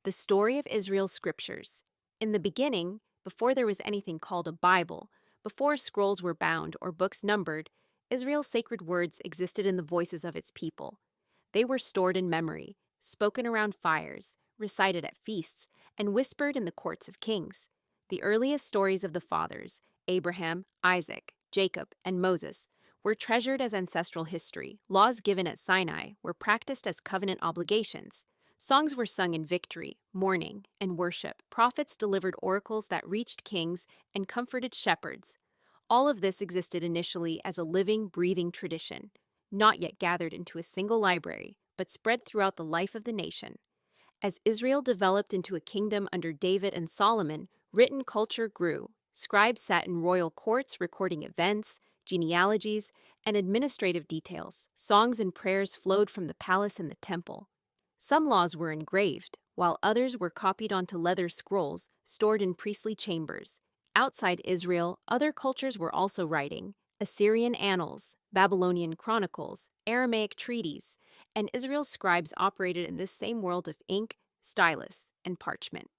The story of Israel's scriptures. In the beginning, before there was anything called a Bible, before scrolls were bound or books numbered, Israel's sacred words existed in the voices of its people. They were stored in memory, spoken around fires, recited at feasts, and whispered in the courts of kings. The earliest stories of the fathers, Abraham, Isaac, Jacob, and Moses, were treasured as ancestral history. Laws given at Sinai were practiced as covenant obligations. Songs were sung in victory, mourning, and worship. Prophets delivered oracles that reached kings and comforted shepherds. All of this existed initially as a living, breathing tradition, not yet gathered into a single library, but spread throughout the life of the nation. As Israel developed into a kingdom under David and Solomon, written culture grew. Scribes sat in royal courts recording events, genealogies, and administrative details. Songs and prayers flowed from the palace and the temple. Some laws were engraved, while others were copied onto leather scrolls stored in priestly chambers. Outside Israel, other cultures were also writing: Assyrian annals, Babylonian chronicles, Aramaic treaties, and Israel's scribes operated in this same world of ink, stylus, and parchment.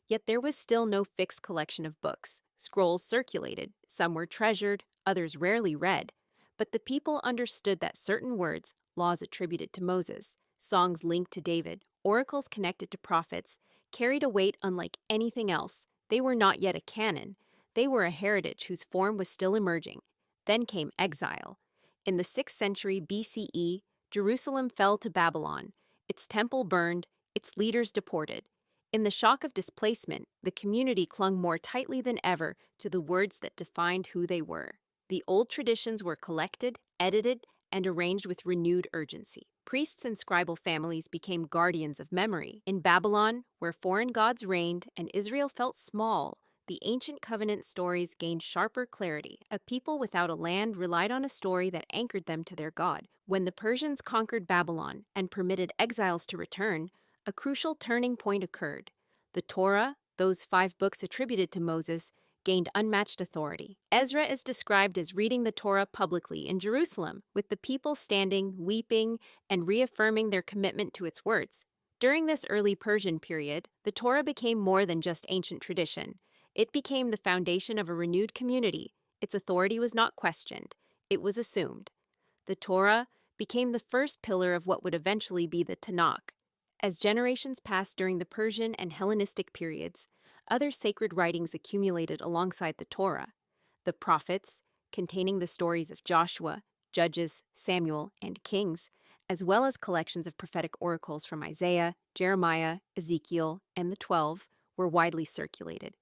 Yet there was still no fixed collection of books. Scrolls circulated, some were treasured, others rarely read. But the people understood that certain words, laws attributed to Moses, songs linked to David, oracles connected to prophets, carried a weight unlike anything else. They were not yet a canon. They were a heritage whose form was still emerging. Then came exile. In the 6th century BCE, Jerusalem fell to Babylon. Its temple burned, its leaders deported. In the shock of displacement, the community clung more tightly than ever to the words that defined who they were. The old traditions were collected, edited, and arranged with renewed urgency. Priests and scribal families became guardians of memory. In Babylon, where foreign gods reigned and Israel felt small, the ancient covenant stories gained sharper clarity. A people without a land relied on a story that anchored them to their God. When the Persians conquered Babylon and permitted exiles to return, a crucial turning point occurred. The Torah, those 5 books attributed to Moses, gained unmatched authority. Ezra is described as reading the Torah publicly in Jerusalem, with the people standing, weeping, and reaffirming their commitment to its words. During this early Persian period, the Torah became more than just ancient tradition. It became the foundation of a renewed community. Its authority was not questioned, it was assumed. The Torah became the first pillar of what would eventually be the Tanakh. As generations passed during the Persian and Hellenistic periods, other sacred writings accumulated alongside the Torah. The prophets, containing the stories of Joshua, Judges, Samuel, and Kings, as well as collections of prophetic oracles from Isaiah, Jeremiah, Ezekiel, and the 12, were widely circulated.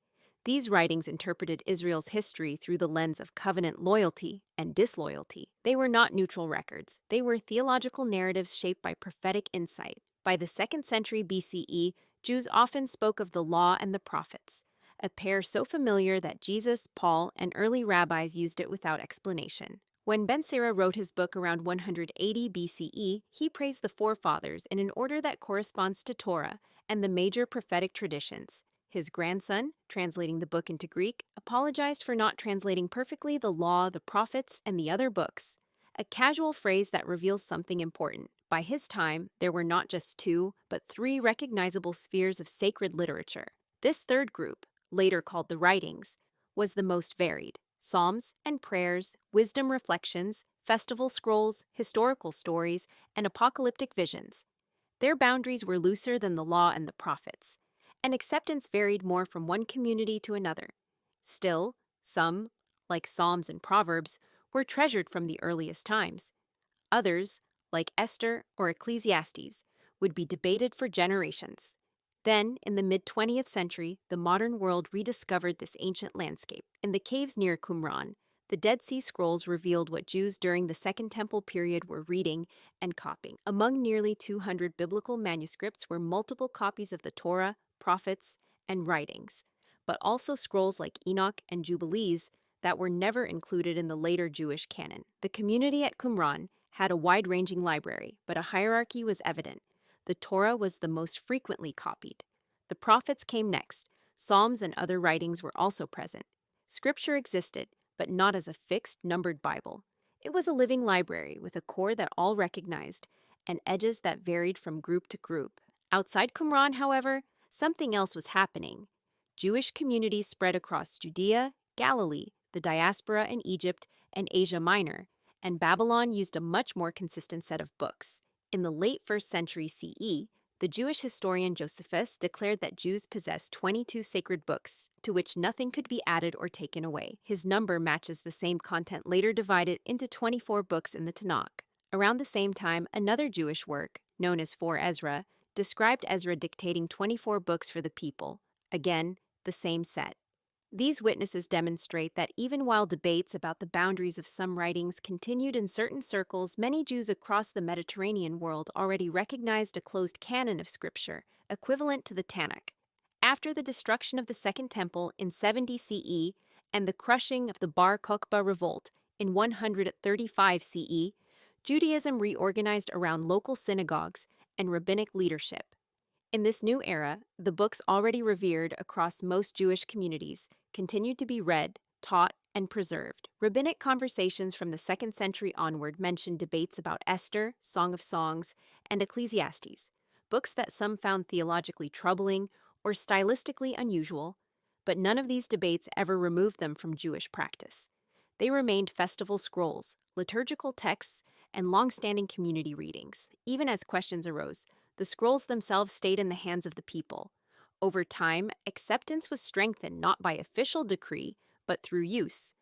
These writings interpreted Israel's history through the lens of covenant loyalty and disloyalty. They were not neutral records. They were theological narratives shaped by prophetic insight. By the 2nd century BCE, Jews often spoke of the law and the prophets, a pair so familiar that Jesus, Paul, and early rabbis used it without explanation. When Ben Sira wrote his book around 180 BCE, he praised the forefathers in an order that corresponds to Torah and the major prophetic traditions. His grandson, translating the book into Greek, apologized for not translating perfectly the law, the prophets, and the other books, a casual phrase that reveals something important. By his time, there were not just 2, but 3 recognizable spheres of sacred literature. This third group, later called the writings, was the most varied: psalms and prayers, wisdom reflections, festival scrolls, historical stories, and apocalyptic visions. Their boundaries were looser than the law and the prophets, and acceptance varied more from one community to another. Still, some, like Psalms and Proverbs, were treasured from the earliest times. Others, like Esther or Ecclesiastes, would be debated for generations. Then, in the mid-20th century, the modern world rediscovered this ancient landscape. In the caves near Qumran, the Dead Sea Scrolls revealed what Jews during the Second Temple period were reading and copying. Among nearly 200 biblical manuscripts were multiple copies of the Torah, prophets, and writings, but also scrolls like Enoch and Jubilees that were never included in the later Jewish canon. The community at Qumran had a wide-ranging library, but a hierarchy was evident. The Torah was the most frequently copied. The prophets came next. Psalms and other writings were also present. Scripture existed, but not as a fixed, numbered Bible. It was a living library with a core that all recognized and edges that varied from group to group. Outside Qumran, however, something else was happening. Jewish communities spread across Judea, Galilee, the diaspora in Egypt, and Asia Minor, and Babylon used a much more consistent set of books. In the late 1st century CE, the Jewish historian Josephus declared that Jews possessed 22 sacred books, to which nothing could be added or taken away. His number matches the same content later divided into 24 books in the Tanakh. Around the same time, another Jewish work, known as For Ezra, described Ezra dictating 24 books for the people. Again, the same set. These witnesses demonstrate that even while debates about the boundaries of some writings continued in certain circles, many Jews across the Mediterranean world already recognized a closed canon of scripture, equivalent to the Tanakh. After the destruction of the Second Temple in 70 CE and the crushing of the Bar Kokhba revolt in 135 CE, Judaism reorganized around local synagogues and rabbinic leadership. In this new era, the books already revered across most Jewish communities continued to be read, taught, and preserved. Rabbinic conversations from the 2nd century onward mentioned debates about Esther, Song of Songs, and Ecclesiastes, books that some found theologically troubling or stylistically unusual, but none of these debates ever removed them from Jewish practice. They remained festival scrolls, liturgical texts, and long-standing community readings. Even as questions arose, the scrolls themselves stayed in the hands of the people. Over time, acceptance was strengthened not by official decree, but through use.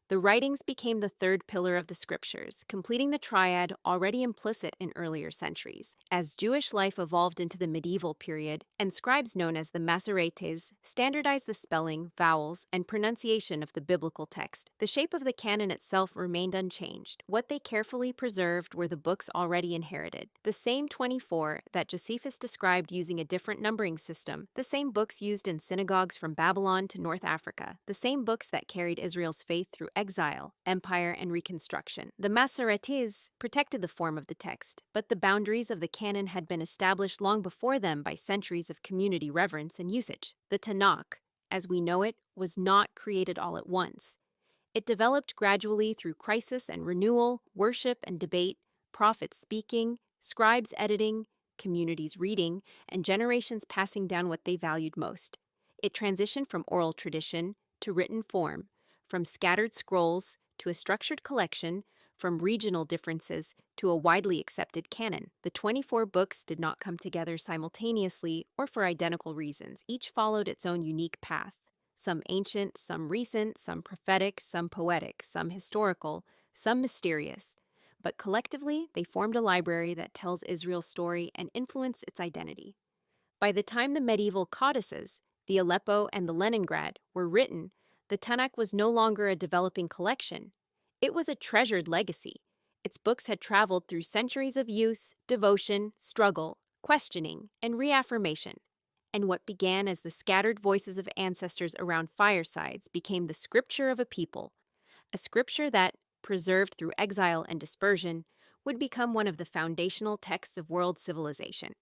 The writings became the third pillar of the scriptures, completing the triad already implicit in earlier centuries. As Jewish life evolved into the medieval period, and scribes known as the Masoretes standardized the spelling, vowels, and pronunciation of the biblical text, the shape of the canon itself remained unchanged. What they carefully preserved were the books already inherited. The same 24 that Josephus described using a different numbering system, the same books used in synagogues from Babylon to North Africa, the same books that carried Israel's faith through exile, empire, and reconstruction. The Masoretes protected the form of the text, but the boundaries of the canon had been established long before them by centuries of community reverence and usage. The Tanakh, as we know it, was not created all at once. It developed gradually through crisis and renewal, worship and debate, prophets speaking, scribes editing, communities reading, and generations passing down what they valued most. It transitioned from oral tradition to written form, from scattered scrolls to a structured collection, from regional differences to a widely accepted canon. The 24 books did not come together simultaneously or for identical reasons. Each followed its own unique path, some ancient, some recent, some prophetic, some poetic, some historical, some mysterious. But collectively, they formed a library that tells Israel's story and influenced its identity. By the time the medieval codices, the Aleppo and the Leningrad, were written, the Tanakh was no longer a developing collection. It was a treasured legacy. Its books had traveled through centuries of use, devotion, struggle, questioning, and reaffirmation. And what began as the scattered voices of ancestors around firesides became the scripture of a people, a scripture that, preserved through exile and dispersion, would become one of the foundational texts of world civilization.